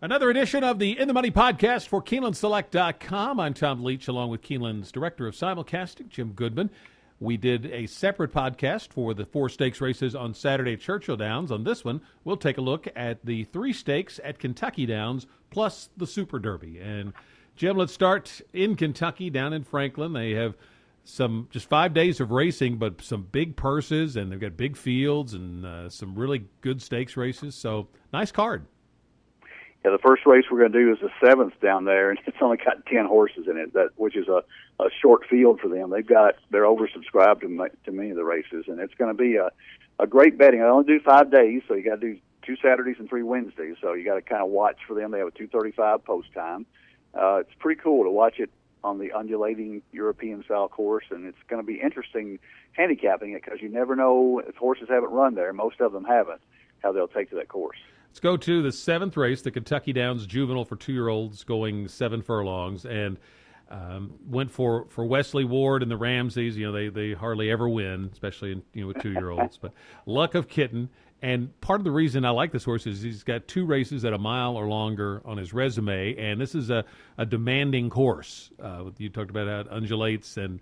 Another edition of the In the Money podcast for KeenelandSelect.com. I'm Tom Leach, along with Keeneland's Director of Simulcasting, Jim Goodman. We did a separate podcast for the 4 stakes races on Saturday at Churchill Downs. On this one, we'll take a look at the 3 stakes at Kentucky Downs, plus the Super Derby. And, Jim, let's start in Kentucky, down in Franklin. They have just 5 days of racing, but some big purses, and they've got big fields and some really good stakes races. So, nice card. Yeah, the first race we're going to do is the 7th down there, and it's only got 10 horses in it, which is a short field for them. They're oversubscribed to many of the races, and it's going to be a great betting. I only do 5 days, so you got to do 2 Saturdays and 3 Wednesdays. So you got to kind of watch for them. They have a 2:35 post time. It's pretty cool to watch it on the undulating European style course, and it's going to be interesting handicapping it because you never know if horses haven't run there. Most of them haven't. How they'll take to that course. Let's go to the 7th race, the Kentucky Downs Juvenile for 2-year-olds going 7 furlongs, and went for Wesley Ward and the Ramseys. You know, they hardly ever win, especially with 2-year-olds. But Luck of Kitten, and part of the reason I like this horse is he's got 2 races at a mile or longer on his resume, and this is a demanding course. You talked about how it undulates, and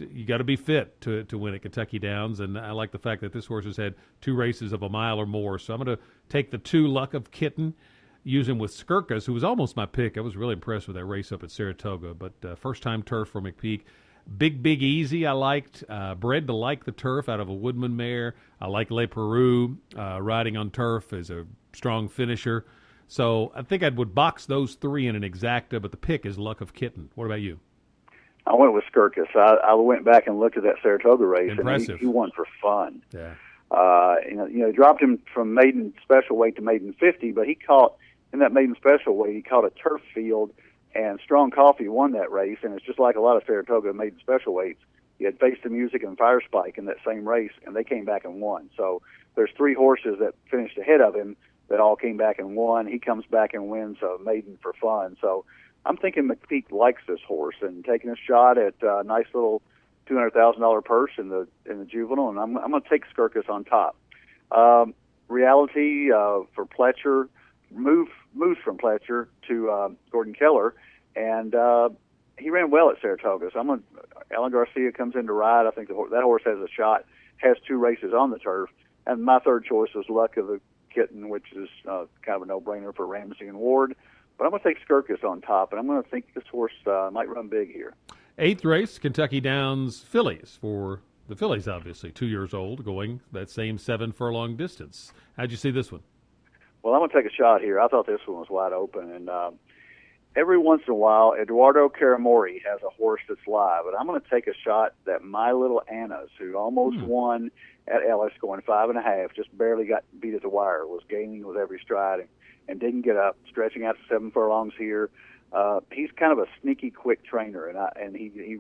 you got to be fit to win at Kentucky Downs, and I like the fact that this horse has had 2 races of a mile or more. So I'm going to take the 2 Luck of Kitten, use him with Skirkus, who was almost my pick. I was really impressed with that race up at Saratoga, but first-time turf for McPeak. Big Easy I liked. Bred to like the turf out of a Woodman mare. I like Le Peru. Riding on turf is a strong finisher. So I think I would box those 3 in an exacta, but the pick is Luck of Kitten. What about you? I went with Skirkus. I went back and looked at that Saratoga race, Impressive. And he won for fun. Yeah. He dropped him from maiden special weight to maiden 50, but he caught, in that maiden special weight, he caught a turf field, and Strong Coffee won that race, and it's just like a lot of Saratoga maiden special weights. He had Face the Music and Fire Spike in that same race, and they came back and won. So there's 3 horses that finished ahead of him that all came back and won. He comes back and wins a maiden for fun. So I'm thinking McPeak likes this horse and taking a shot at a nice little $200,000 purse in the juvenile, and I'm going to take Skirkus on top. Reality for Pletcher moves from Pletcher to Gordon Keller, and he ran well at Saratoga. So Alan Garcia comes in to ride. I think that horse has a shot. Has 2 races on the turf, and my third choice was Luck of the Kitten, which is kind of a no-brainer for Ramsey and Ward. But I'm going to take Skirkus on top, and I'm going to think this horse might run big here. 8th race, Kentucky Downs Fillies for the Fillies, obviously, 2 years old, going that same 7 furlong distance. How'd you see this one? Well, I'm going to take a shot here. I thought this one was wide open, and every once in a while, Eduardo Caramori has a horse that's live, and I'm going to take a shot that My Little Anna's, who almost won at Ellis, going 5.5, just barely got beat at the wire, was gaining with every stride, and didn't get up, stretching out to 7 furlongs here. He's kind of a sneaky, quick trainer, and he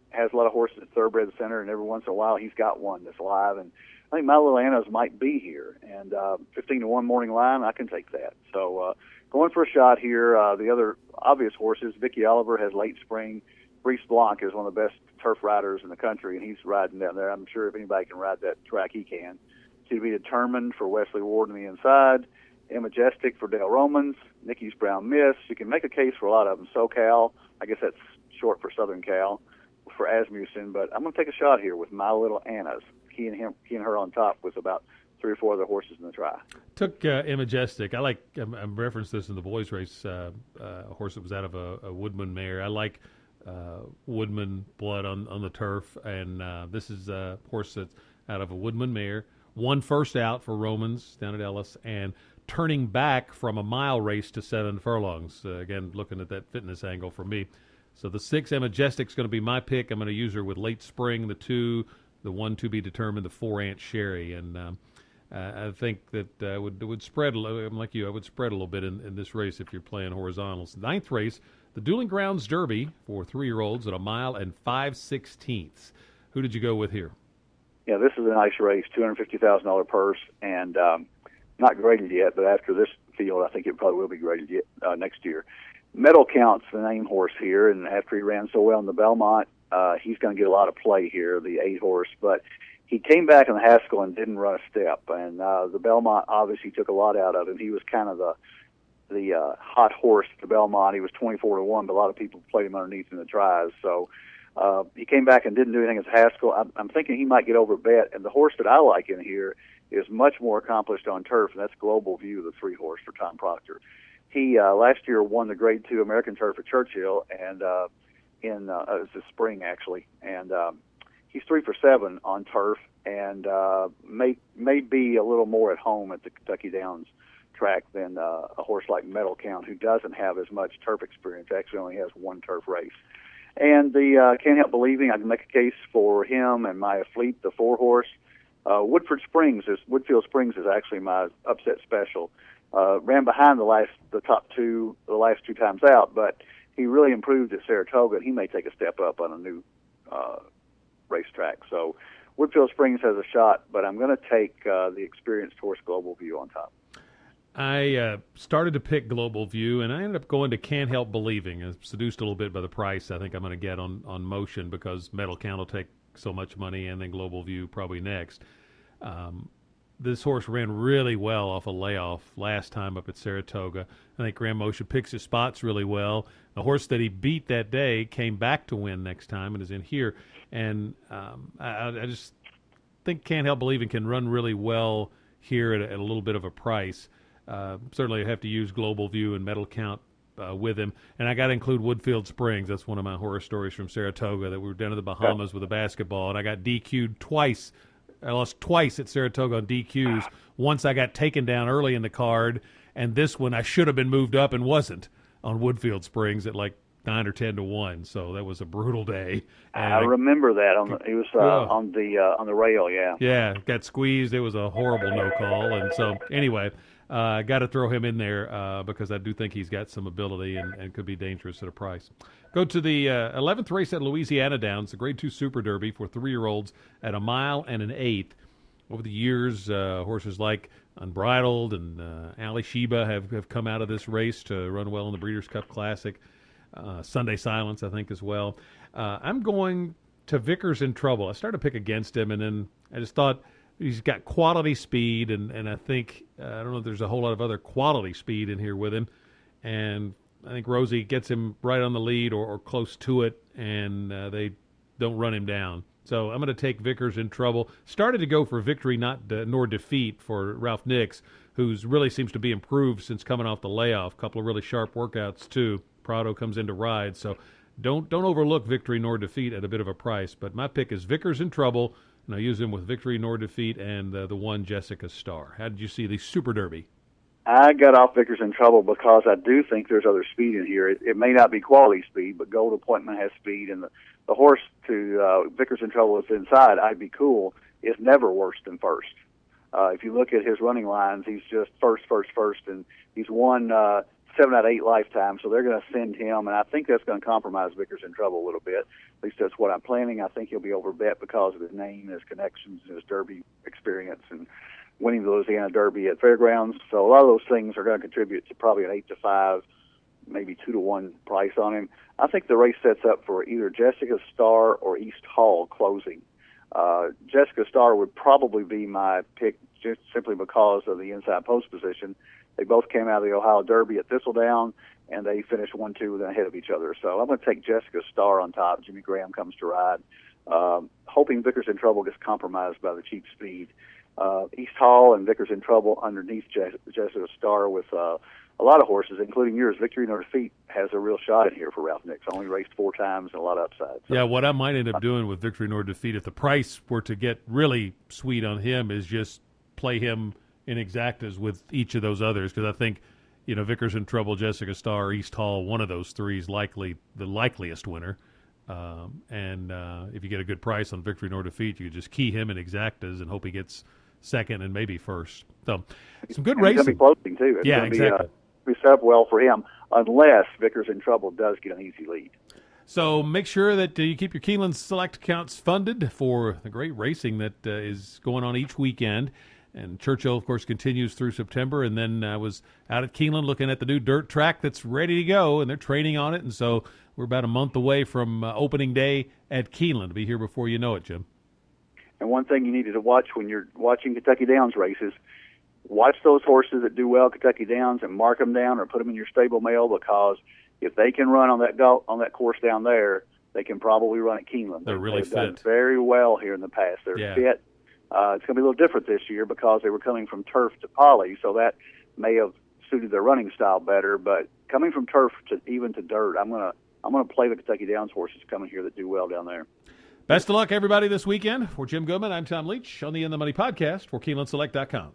has a lot of horses at Thoroughbred Center, and every once in a while he's got one that's live. And I think My Little Anna's might be here, and 15-1 morning line, I can take that. So going for a shot here. The other obvious horses, Vicky Oliver has Late Spring. Brice Blanc is one of the best turf riders in the country, and he's riding down there. I'm sure if anybody can ride that track, he can. To be determined for Wesley Ward on the inside. Majestic for Dale Romans, Nikki's Brown Miss. You can make a case for a lot of them. SoCal, I guess that's short for Southern Cal, for Asmussen. But I'm going to take a shot here with My Little Anna's. He and her on top with about 3 or 4 other horses in the try. Took Majestic. I referenced this in the boys' race, a horse that was out of a Woodman mare. I like Woodman blood on the turf, and this is a horse that's out of a Woodman mare. Won first out for Romans down at Ellis, and turning back from a mile race to 7 furlongs. Again, looking at that fitness angle for me. So the 6, Majestic's going to be my pick. I'm going to use her with Late Spring, the 2, the 1 to be determined, the 4 Aunt Sherry. And I think that would spread, I'm like you, I would spread a little bit in this race if you're playing horizontals. 9th race, the Dueling Grounds Derby for 3-year-olds at a mile and 5/16. Who did you go with here? Yeah, this is a nice race, $250,000 purse, and not graded yet, but after this field, I think it probably will be graded next year. Medal Count's the name horse here, and after he ran so well in the Belmont, he's going to get a lot of play here, the 8 horse, but he came back in the Haskell and didn't run a step, and the Belmont obviously took a lot out of him. He was kind of hot horse to Belmont. He was 24-1, but a lot of people played him underneath in the tries. So he came back and didn't do anything as Haskell. I'm thinking he might get over bet. And the horse that I like in here is much more accomplished on turf, and that's Global View, the 3-horse for Tom Proctor. He last year won the Grade 2 American Turf at Churchill, and it was this spring actually, and he's 3 for 7 on turf, and may be a little more at home at the Kentucky Downs track than a horse like Metal Count, who doesn't have as much turf experience. Actually, only has one turf race. And the Can't Help Believing, I can make a case for him and Maya Fleet, the 4-horse. Woodfield Springs is actually my upset special. Ran behind the top two the last 2 times out, but he really improved at Saratoga, and he may take a step up on a new racetrack. So Woodfield Springs has a shot, but I'm going to take the experienced horse Global View on top. I started to pick Global View, and I ended up going to Can't Help Believing. I was seduced a little bit by the price I think I'm going to get on Motion, because Metal Count will take so much money, and then Global View probably next. This horse ran really well off a layoff last time up at Saratoga. I think Graham Motion picks his spots really well. The horse that he beat that day came back to win next time and is in here. And I just think Can't Help Believing can run really well here at a little bit of a price. Certainly I have to use Global View and Metal Count with him. And I got to include Woodfield Springs. That's one of my horror stories from Saratoga, that we were down to the Bahamas with a basketball, and I got DQ'd twice. I lost twice at Saratoga on DQs. Once I got taken down early in the card, and this one I should have been moved up and wasn't, on Woodfield Springs at like 9 or 10 to 1. So that was a brutal day. And I remember that. He was on the rail, yeah. Yeah, got squeezed. It was a horrible no call. And so anyway, I got to throw him in there because I do think he's got some ability and could be dangerous at a price. Go to the 11th race at Louisiana Downs, the Grade 2 Super Derby for 3-year-olds at 1 mile and 1/8. Over the years, horses like Unbridled and Ali Sheba have come out of this race to run well in the Breeders' Cup Classic. Sunday Silence, I think, as well. I'm going to Vickers in Trouble. I started to pick against him, and then I just thought he's got quality speed, and I think, I don't know if there's a whole lot of other quality speed in here with him. And I think Rosie gets him right on the lead or close to it, and they don't run him down. So I'm going to take Vickers in Trouble. Started to go for victory nor defeat for Ralph Nix, who's really seems to be improved since coming off the layoff. A couple of really sharp workouts, too. Prado comes in to ride. So don't overlook victory nor defeat at a bit of a price. But my pick is Vickers in Trouble, and I'll use him with victory nor defeat and the one Jessica Star. How did you see the Super Derby? I got off Vickers in Trouble because I do think there's other speed in here. It may not be quality speed, but Gold Appointment has speed, and the horse to Vickers in Trouble is inside. I'd Be Cool is never worse than first. If you look at his running lines, he's just first, and he's won 7 out of 8 lifetimes, so they're going to send him, and I think that's going to compromise Vickers in Trouble a little bit. At least that's what I'm planning. I think he'll be overbet because of his name, his connections, and his Derby experience, and winning the Louisiana Derby at Fairgrounds. So a lot of those things are going to contribute to probably an 8 to 5, maybe 2 to 1 price on him. I think the race sets up for either Jessica Star or East Hall closing. Jessica Star would probably be my pick just simply because of the inside post position. They both came out of the Ohio Derby at Thistledown, and they finished 1-2 ahead of each other. So I'm going to take Jessica Star on top. Jimmy Graham comes to ride. Hoping Vickers in Trouble gets compromised by the cheap speed. East Hall and Vickers in Trouble underneath Jessica Star with a lot of horses, including yours. Victory nor Defeat has a real shot in here for Ralph Nix. Only raced 4 times and a lot of upside. So, yeah, what I might end up doing with Victory nor Defeat, if the price were to get really sweet on him, is just play him in exactas with each of those others, because I think, Vickers in Trouble, Jessica Star, East Hall, one of those three is likely the likeliest winner. If you get a good price on Victory nor Defeat, you could just key him in exactas and hope he gets second and maybe first. So some good racing. He's going to be closing, too. It's yeah, going to exactly. Be set up well for him, unless Vickers in Trouble does get an easy lead. So make sure that you keep your Keeneland Select accounts funded for the great racing that is going on each weekend. And Churchill, of course, continues through September. And then I was out at Keeneland looking at the new dirt track that's ready to go, and they're training on it. And so we're about a month away from opening day at Keeneland. To be here before you know it, Jim. And one thing you needed to watch when you're watching Kentucky Downs races, watch those horses that do well at Kentucky Downs and mark them down or put them in your stable mail, because if they can run on that course down there, they can probably run at Keeneland. They're really They've done fit. very well here in the past. They're fit. It's going to be a little different this year because they were coming from turf to poly, so that may have suited their running style better. But coming from turf to even to dirt, I'm gonna play the Kentucky Downs horses coming here that do well down there. Best of luck, everybody, this weekend. For Jim Goodman, I'm Tom Leach on the In the Money podcast for KeenelandSelect.com.